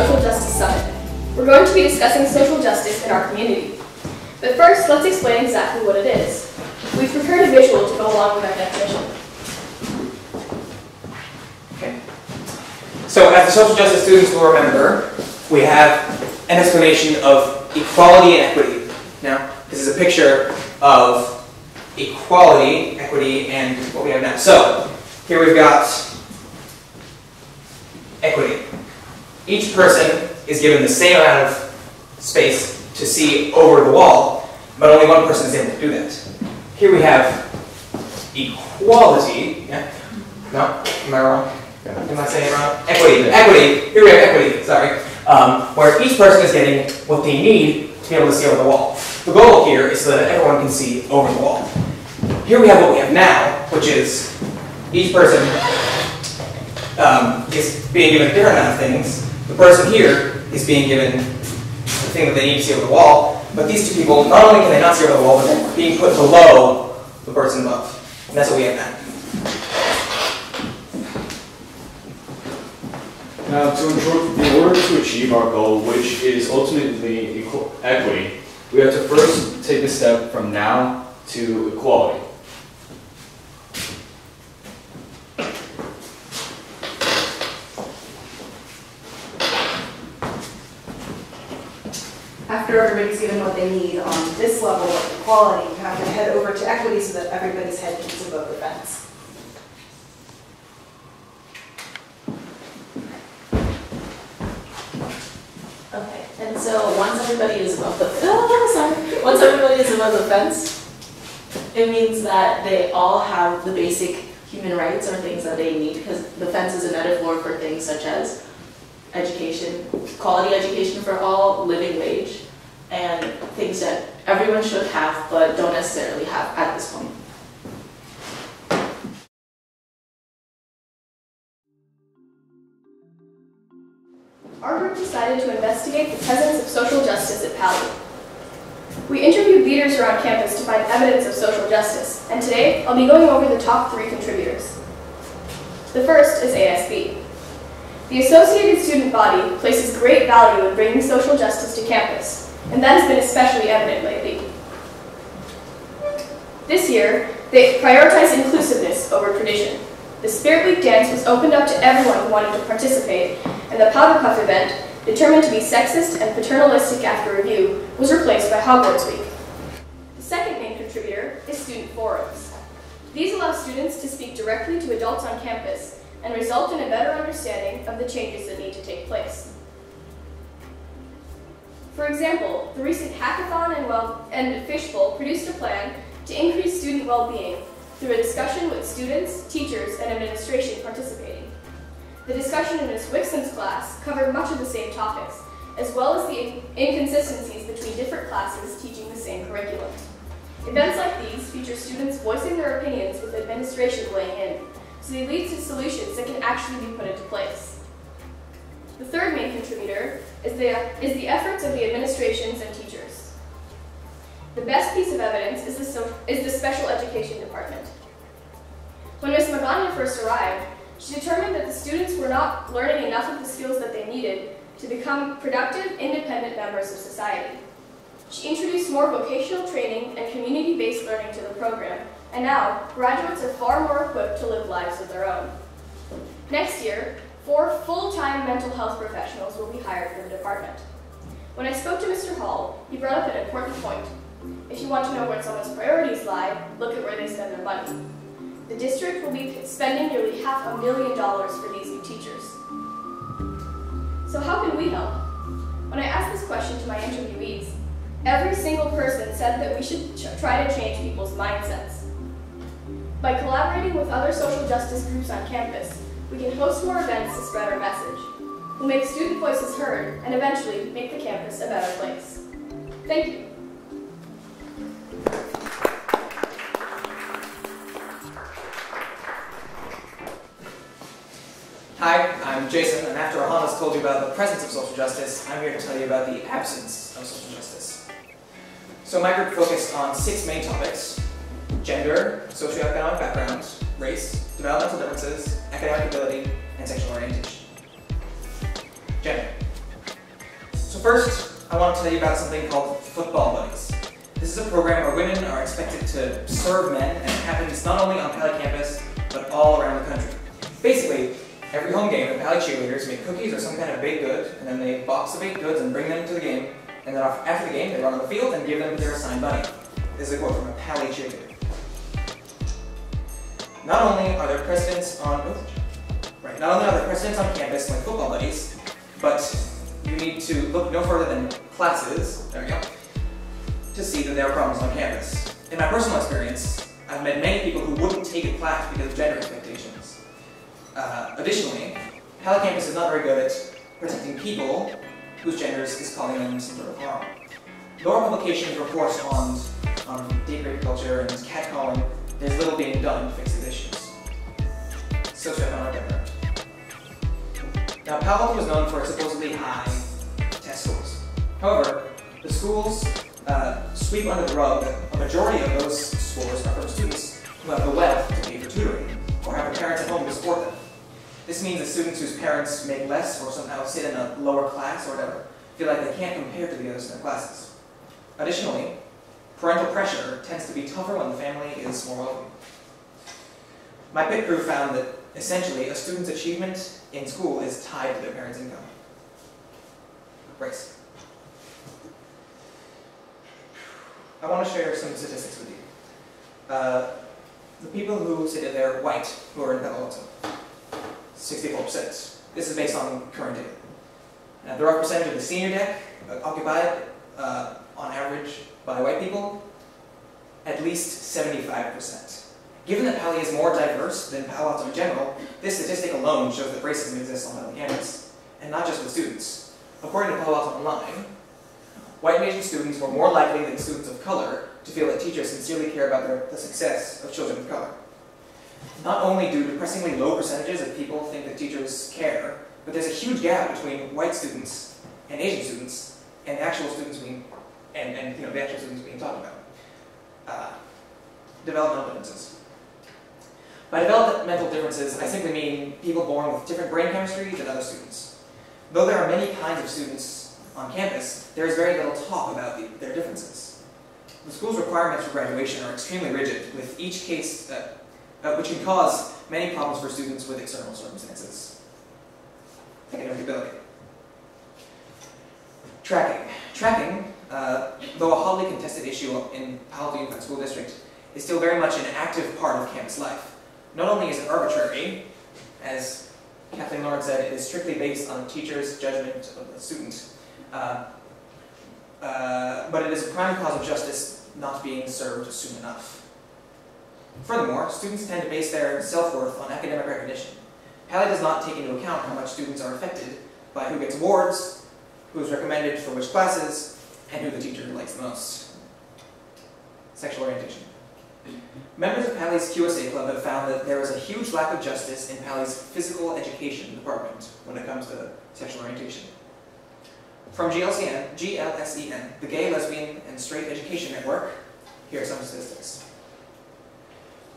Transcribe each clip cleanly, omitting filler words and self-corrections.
Social Justice Summit. We're going to be discussing social justice in our community. But first, let's explain exactly what it is. We've prepared a visual to go along with our definition. Okay. So as the social justice students will remember, we have an explanation of equality and equity. Now, this is a picture of equality, equity, and what we have now. So, here we've got equity. Each person is given the same amount of space to see over the wall, but only one person is able to do that. Here we have equality. Yeah? No? Am I wrong? Am I saying it wrong? Equity. Equity. Here we have equity, sorry. Where each person is getting what they need to be able to see over the wall. The goal here is so that everyone can see over the wall. Here we have what we have now, which is each person is being given a different amount of things. The person here is being given the thing that they need to see over the wall, but these two people, not only can they not see over the wall, but they're being put below the person above. And that's what we have now. Now, in order to achieve our goal, which is ultimately equity, we have to first take a step from now to equality. After everybody's given what they need on this level of equality, you have to head over to equity so that everybody's head gets above the fence. Okay, and so once everybody is above the fence, it means that they all have the basic human rights or things that they need, because the fence is a metaphor for things such as education, quality education for all, living wage, and things that everyone should have but don't necessarily have at this point. Our group decided to investigate the presence of social justice at Pali. We interviewed leaders around campus to find evidence of social justice, and today I'll be going over the top 3 contributors. The first is ASB. The Associated Student Body places great value in bringing social justice to campus, and that has been especially evident lately. This year, they prioritized inclusiveness over tradition. The Spirit Week dance was opened up to everyone who wanted to participate, and the Powder Puff event, determined to be sexist and paternalistic after review, was replaced by Hogwarts Week. The second main contributor is student forums. These allow students to speak directly to adults on campus and result in a better understanding of the changes that need to take place. For example, the recent hackathon and Fishbowl produced a plan to increase student well-being through a discussion with students, teachers, and administration participating. The discussion in Ms. Wixon's class covered much of the same topics, as well as the inconsistencies between different classes teaching the same curriculum. Events like these feature students voicing their opinions with administration weighing in, so they lead to solutions that can actually be put into place. The third main contributor is the efforts of the administrations and teachers. The best piece of evidence is the special education department. When Ms. Magana first arrived, she determined that the students were not learning enough of the skills that they needed to become productive, independent members of society. She introduced more vocational training and community-based learning to the program, and now graduates are far more equipped to live lives of their own. Next year, 4 full-time mental health professionals will be hired for the department. When I spoke to Mr. Hall, he brought up an important point. If you want to know where someone's priorities lie, look at where they spend their money. The district will be spending nearly $500,000 for these new teachers. So how can we help? When I asked this question to my interviewees, every single person said that we should try to change people's mindsets. By collaborating with other social justice groups on campus, we can host more events to spread our message. We'll make student voices heard and eventually make the campus a better place. Thank you. Hi, I'm Jason, and after Ahana's told you about the presence of social justice, I'm here to tell you about the absence of social justice. So my group focused on 6 main topics: gender, socioeconomic background, race, developmental differences, academic ability, and sexual orientation. Gender. first, I want to tell you about something called Football Buddies. This is a program where women are expected to serve men, and it happens not only on Pali campus, but all around the country. Basically, every home game, the Pali cheerleaders make cookies or some kind of baked good, and then they box the baked goods and bring them to the game, and then after the game, they run on the field and give them their assigned buddy. This is a quote from a Pali cheerleader. Not only are there precedents on campus like football buddies, but you need to look no further than classes, there we go, to see that there are problems on campus. In my personal experience, I've met many people who wouldn't take a class because of gender expectations. Additionally, Pali campus is not very good at protecting people whose genders is causing them some sort of harm. Lower publications report on date rape culture and catcalling. There's little being done to fix these issues. Socioeconomic background. Now, Palo Alto was known for its supposedly high test scores. However, the schools sweep under the rug that a majority of those scores are from students who have the wealth to pay for tutoring or have their parents at home to support them. This means that students whose parents make less or somehow sit in a lower class or whatever feel like they can't compare to the others in their classes. Additionally, parental pressure tends to be tougher when the family is more wealthy. My pit crew found that essentially a student's achievement in school is tied to their parents' income. Race. I want to share some statistics with you. The people who say that they're white who are in Palo Alto, 64%. This is based on current data. Now, the rough percentage of the senior deck occupied on average by white people, at least 75%. Given that Pali is more diverse than Palo Alto in general, this statistic alone shows that racism exists on Pali campus, and not just with students. According to Palo Alto Online, white and Asian students were more likely than students of color to feel that teachers sincerely care about the success of children of color. Not only do depressingly low percentages of people think that teachers care, but there's a huge gap between white students and Asian students and the actual students being talked about. Developmental differences. By developmental differences, I simply mean people born with different brain chemistry than other students. Though there are many kinds of students on campus, there is very little talk about their differences. The school's requirements for graduation are extremely rigid, with each case which can cause many problems for students with external circumstances. Academic ability. Tracking, though a hotly contested issue in Palo Alto Unified School District, is still very much an active part of campus life. Not only is it arbitrary, as Kathleen Lawrence said, it is strictly based on the teacher's judgment of the student, but it is a prime cause of justice not being served soon enough. Furthermore, students tend to base their self-worth on academic recognition. Pali does not take into account how much students are affected by who gets awards, who is recommended for which classes, and who the teacher likes the most. Sexual orientation. Members of Pali's QSA Club have found that there is a huge lack of justice in Pali's physical education department when it comes to sexual orientation. From GLSEN, the Gay, Lesbian, and Straight Education Network, here are some statistics.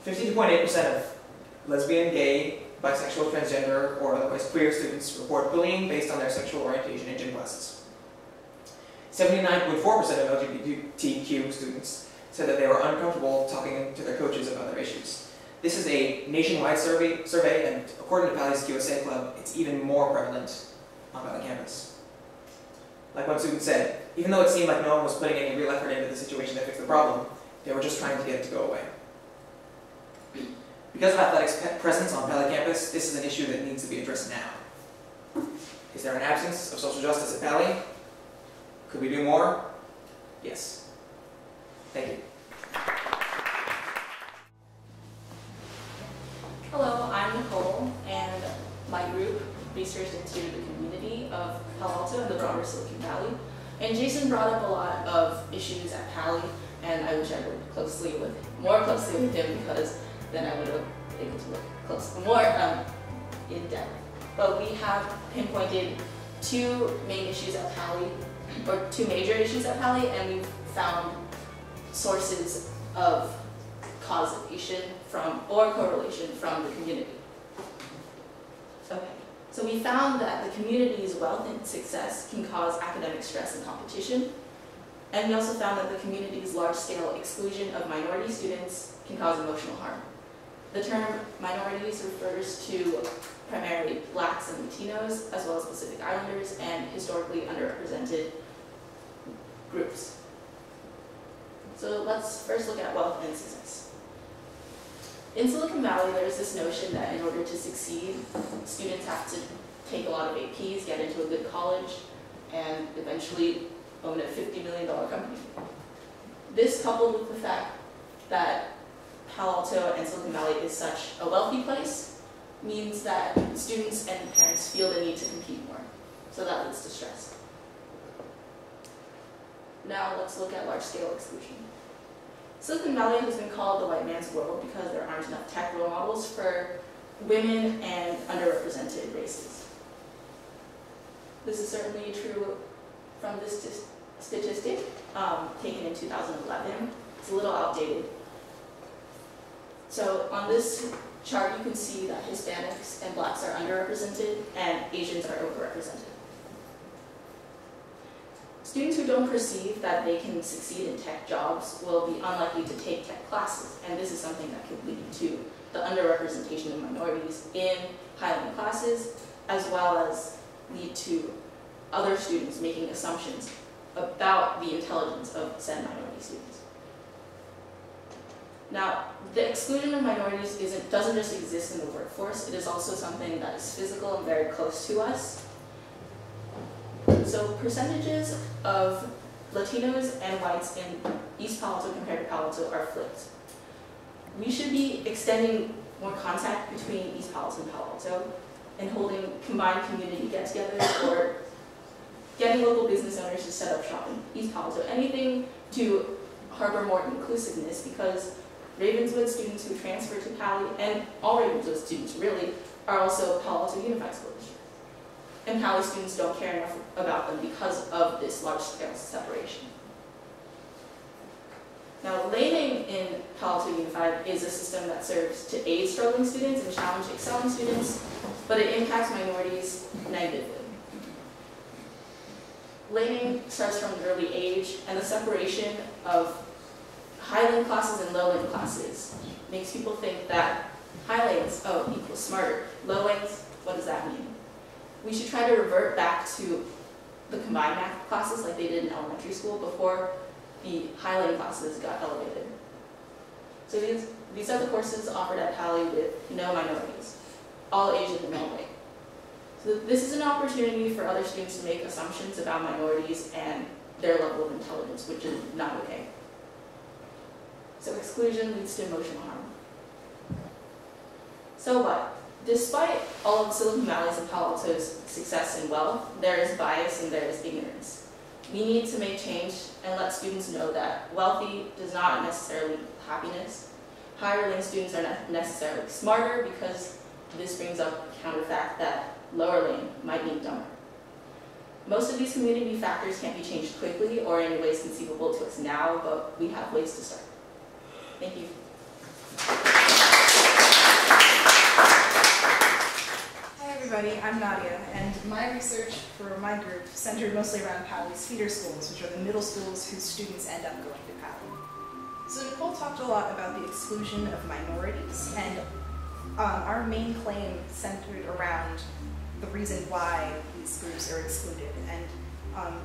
52.8% of lesbian, gay, bisexual, transgender, or otherwise queer students report bullying based on their sexual orientation in gym classes. 79.4% of LGBTQ students said that they were uncomfortable talking to their coaches about their issues. This is a nationwide survey, and according to Pali's QSA Club, it's even more prevalent on Pali campus. Like one student said, even though it seemed like no one was putting any real effort into the situation to fix the problem, they were just trying to get it to go away. Because of athletics' presence on Pali campus, this is an issue that needs to be addressed now. Is there an absence of social justice at Pali? Could we do more? Yes. Thank you. Hello, I'm Nicole, and my group researched into the community of Palo Alto and the broader Silicon Valley. And Jason brought up a lot of issues at Pali, and I wish I worked more closely with him, because then I would have been able to look more in depth. But we have pinpointed two main issues at Pali, or two major issues at Pali, and we've found sources of causation or correlation from the community. Okay, So we found that the community's wealth and success can cause academic stress and competition. And we also found that the community's large-scale exclusion of minority students can cause emotional harm. The term minorities refers to primarily Blacks and Latinos, as well as Pacific Islanders and historically underrepresented groups. So let's first look at wealth and success. In Silicon Valley, there's this notion that in order to succeed, students have to take a lot of APs, get into a good college, and eventually own a $50 million company. This, coupled with the fact that Palo Alto and Silicon Valley is such a wealthy place, means that students and parents feel the need to compete more. So that leads to stress. Now let's look at large-scale exclusion. Silicon Valley has been called the white man's world because there aren't enough tech role models for women and underrepresented races. This is certainly true from this statistic taken in 2011. It's a little outdated. So on this chart, you can see that Hispanics and Blacks are underrepresented and Asians are overrepresented. Students who don't perceive that they can succeed in tech jobs will be unlikely to take tech classes, and this is something that could lead to the underrepresentation of minorities in high-level classes, as well as lead to other students making assumptions about the intelligence of said minority students. Now, the exclusion of minorities doesn't just exist in the workforce, it is also something that is physical and very close to us. So percentages of Latinos and whites in East Palo Alto compared to Palo Alto are flipped. We should be extending more contact between East Palo Alto and Palo Alto and holding combined community get-togethers or getting local business owners to set up shop in East Palo Alto. Anything to harbor more inclusiveness, because Ravenswood students who transfer to Pali, and all Ravenswood students really, are also Palo Alto Unified School District. And Pali students don't care enough about them because of this large-scale separation. Now, laning in Palo Alto Unified is a system that serves to aid struggling students and challenge excelling students, but it impacts minorities negatively. Laning starts from an early age, and the separation of high-lane classes and low-lane classes makes people think that high lanes, oh, equals smarter. Low lanes, what does that mean? We should try to revert back to the combined math classes like they did in elementary school before the high-lane classes got elevated. So these are the courses offered at Pali with no minorities, all Asian and all white. So this is an opportunity for other students to make assumptions about minorities and their level of intelligence, which is not okay. So exclusion leads to emotional harm. So what? Despite all of Silicon Valley's and Palo Alto's success and wealth, there is bias and there is ignorance. We need to make change and let students know that wealthy does not necessarily mean happiness. Higher lane students are not necessarily smarter, because this brings up the counter fact that lower lane might mean dumber. Most of these community factors can't be changed quickly or in ways conceivable to us now, but we have ways to start. Thank you. Everybody, I'm Nadia, and my research for my group centered mostly around Pali's feeder schools, which are the middle schools whose students end up going to Pali. So Nicole talked a lot about the exclusion of minorities, and our main claim centered around the reason why these groups are excluded. And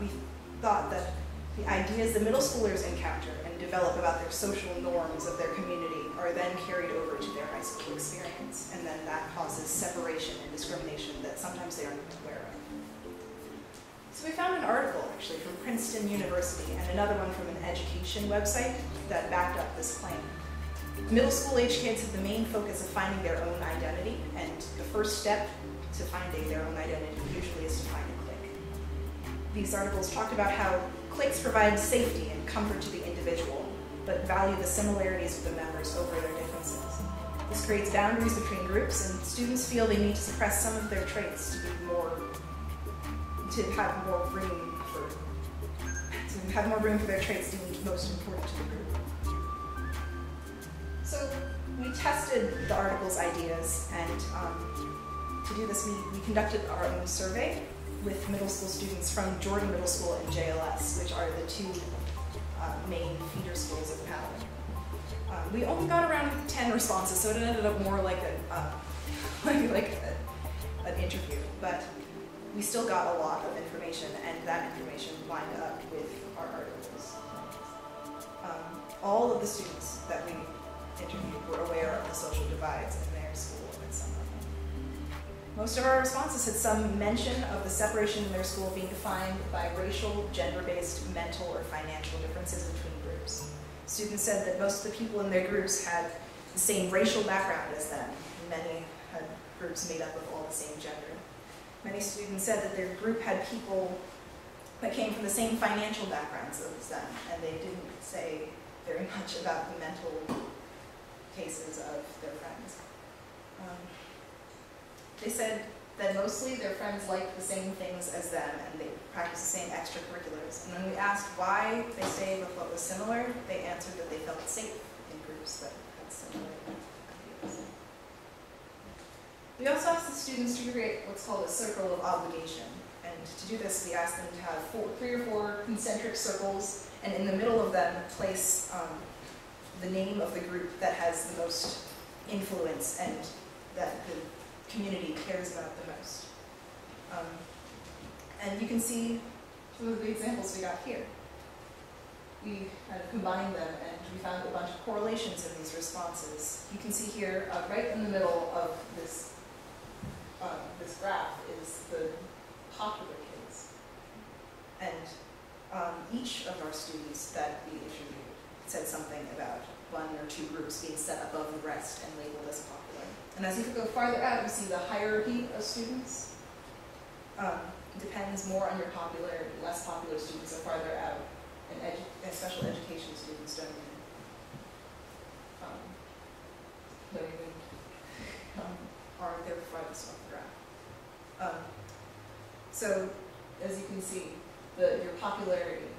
we thought that the ideas the middle schoolers encounter and develop about their social norms of their community are then carried over to their high school experience, and then that causes separation and discrimination that sometimes they aren't aware of. So we found an article actually from Princeton University and another one from an education website that backed up this claim. Middle school age kids have the main focus of finding their own identity, and the first step to finding their own identity usually is to find a clique. These articles talked about how cliques provide safety and comfort to the individual, but value the similarities of the members over their differences. This creates boundaries between groups, and students feel they need to suppress some of their traits to have more room for their traits to be most important to the group. So we tested the article's ideas and to do this, we conducted our own survey with middle school students from Jordan Middle School and JLS, which are the two main feeder schools of Powell. We only got around 10 responses, so it ended up more like an interview, but we still got a lot of information, and that information lined up with our articles. All of the students that we interviewed were aware of the social divides in their school and some of them. Most of our responses had some mention of the separation in their school being defined by racial, gender-based, mental, or financial differences between groups. Students said that most of the people in their groups had the same racial background as them. Many had groups made up of all the same gender. Many students said that their group had people that came from the same financial backgrounds as them, and they didn't say very much about the mental cases of their friends. They said that mostly their friends liked the same things as them, and they practiced the same extracurriculars. And when we asked why they stayed with what was similar, they answered that they felt safe in groups that had similar ideas. We also asked the students to create what's called a circle of obligation. And to do this, we asked them to have 3 or 4 concentric circles, and in the middle of them place the name of the group that has the most influence and that the community cares about the most. And you can see some of the examples we got here. We kind of combined them, and we found a bunch of correlations in these responses. You can see here, right in the middle of this graph is the popular kids. And each of our students that we interviewed said something about 1 or 2 groups being set above the rest and labeled as popular. And as you go farther out, you see the hierarchy of students. Depends more on your popularity. Less popular students are farther out, and special education students don't even are there farthest off the graph. So, as you can see, your popularity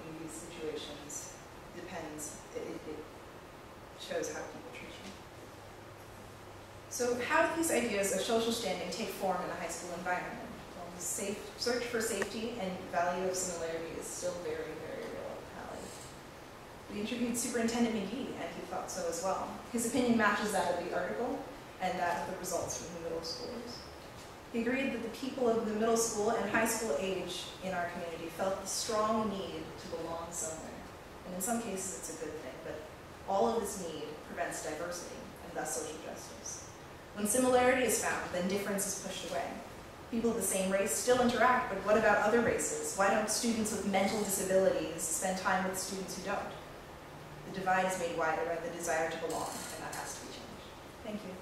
in these situations depends. It shows how people treat you. So, how do these ideas of social standing take form in a high school environment? Well, the search for safety and value of similarity is still very, very real at Pally. We interviewed Superintendent McGee, and he thought so as well. His opinion matches that of the article and that of the results from the middle schoolers. He agreed that the people of the middle school and high school age in our community felt the strong need to belong somewhere. And in some cases, it's a good thing, but all of this need prevents diversity and thus social justice. When similarity is found, then difference is pushed away. People of the same race still interact, but what about other races? Why don't students with mental disabilities spend time with students who don't? The divide is made wider by the desire to belong, and that has to be changed. Thank you.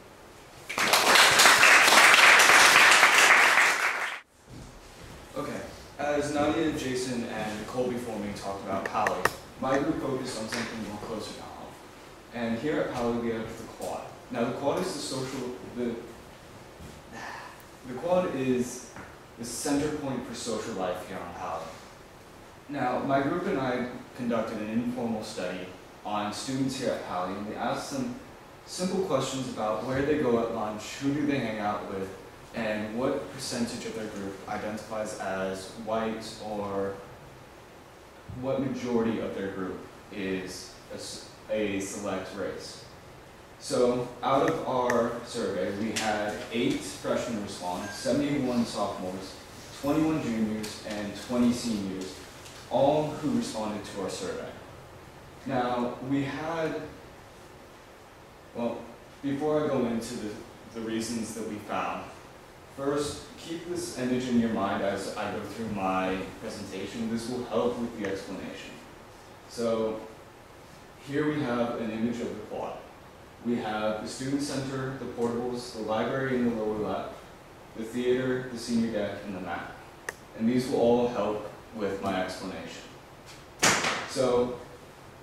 Okay, as Nadia, Jason, and Nicole before me talked about Pally, my group focused on something more closer to home. And here at Pally we have the quad. Now the quad is the quad is the center point for social life here on Pally. Now my group and I conducted an informal study on students here at Pally, and we asked them simple questions about where they go at lunch, who do they hang out with, and what percentage of their group identifies as white, or what majority of their group is a select race. So out of our survey, we had 8 freshmen respond, 71 sophomores, 21 juniors, and 20 seniors, all who responded to our survey. Now, we had, well, before I go into the reasons that we found, first, keep this image in your mind as I go through my presentation. This will help with the explanation. So, here we have an image of the quad. We have the student center, the portables, the library in the lower left, the theater, the senior deck, and the MAC. And these will all help with my explanation. So,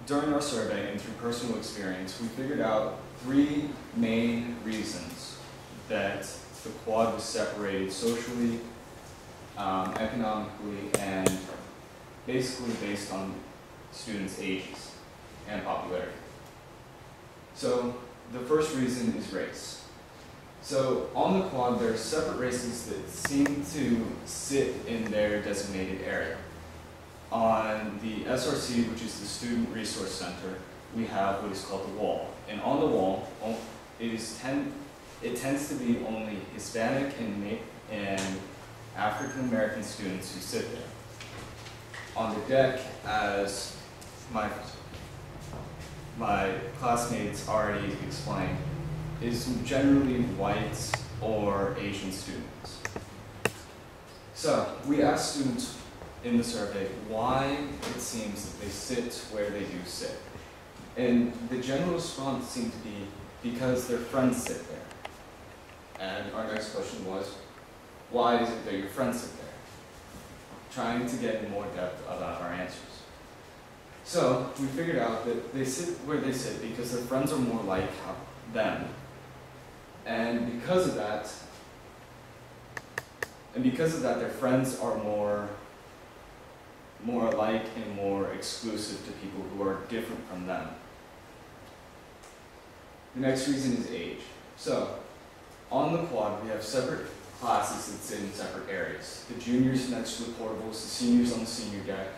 during our survey and through personal experience, we figured out 3 main reasons that the quad was separated socially, economically, and basically based on students' ages and popularity. So the first reason is race. So on the quad, there are separate races that seem to sit in their designated area. On the SRC, which is the Student Resource Center, we have what is called the wall. And on the wall, it tends to be only Hispanic and African American students who sit there. On the deck, as my classmates already explained, is generally white or Asian students. So we asked students in the survey why it seems that they sit where they do sit. And the general response seemed to be because their friends sit there. And our next question was, why is it that your friends sit there? Trying to get in more depth about our answers. So we figured out that they sit where they sit because their friends are more like them. And because of that, their friends are more alike and more exclusive to people who are different from them. The next reason is age. So, on the quad, we have separate classes that sit in separate areas. The juniors next to the portables, the seniors on the senior deck.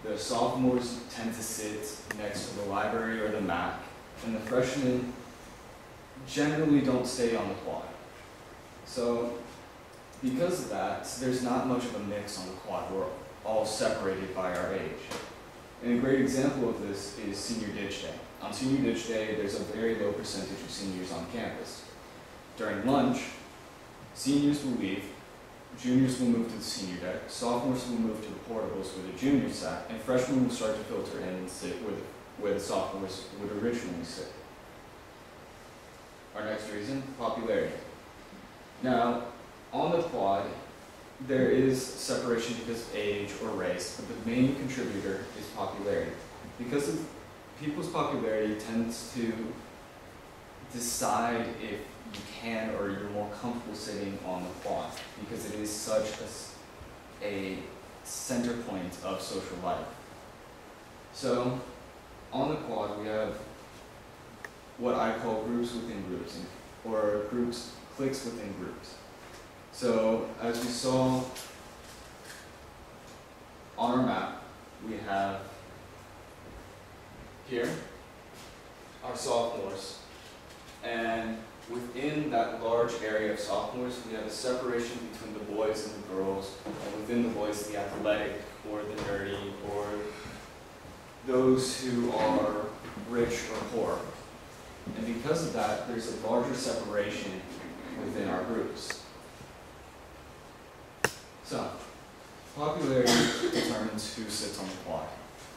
The sophomores tend to sit next to the library or the MAC. And the freshmen generally don't stay on the quad. So, because of that, there's not much of a mix on the quad. We're all separated by our age. And a great example of this is Senior Ditch Day. On Senior Ditch Day, there's a very low percentage of seniors on campus. During lunch, seniors will leave, juniors will move to the senior deck, sophomores will move to the portables where the juniors sat, and freshmen will start to filter in and sit where the sophomores would originally sit. Our next reason, popularity. Now, on the quad, there is separation because of age or race, but the main contributor is popularity. Because of people's popularity tends to decide if you can or you're more comfortable sitting on the quad, because it is such a center point of social life. So, on the quad, we have what I call groups within groups, or cliques within groups. So, as we saw on our map, we have here our sophomores, and within that large area of sophomores, we have a separation between the boys and the girls, and within the boys, the athletic, or the nerdy, or those who are rich or poor. And because of that, there's a larger separation within our groups. So, popularity determines who sits on the quad.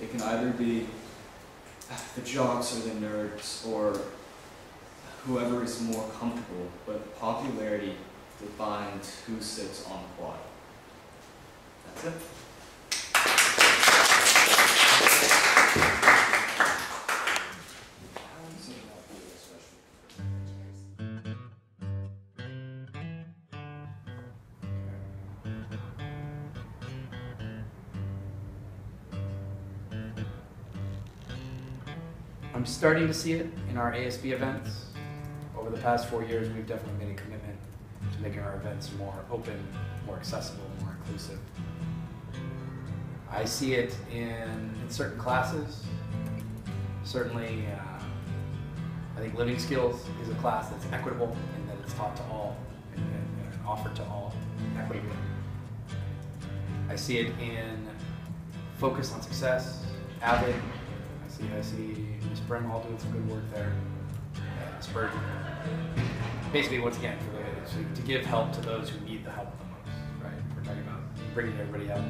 It can either be the jocks or the nerds or whoever is more comfortable, but popularity defines who sits on the quad. That's it. I'm starting to see it in our ASB events. Over the past 4 years, we've definitely made a commitment to making our events more open, more accessible, more inclusive. I see it in certain classes. Certainly, I think living skills is a class that's equitable in that it's taught to all and offered to all equitably. I see it in focus on success, Avid. I see Ms. Brimhall doing some good work there. Spurgeon. Basically, once again, to give help to those who need the help the most, right? We're talking about bringing everybody up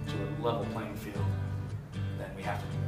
to a level playing field, then we have to do that.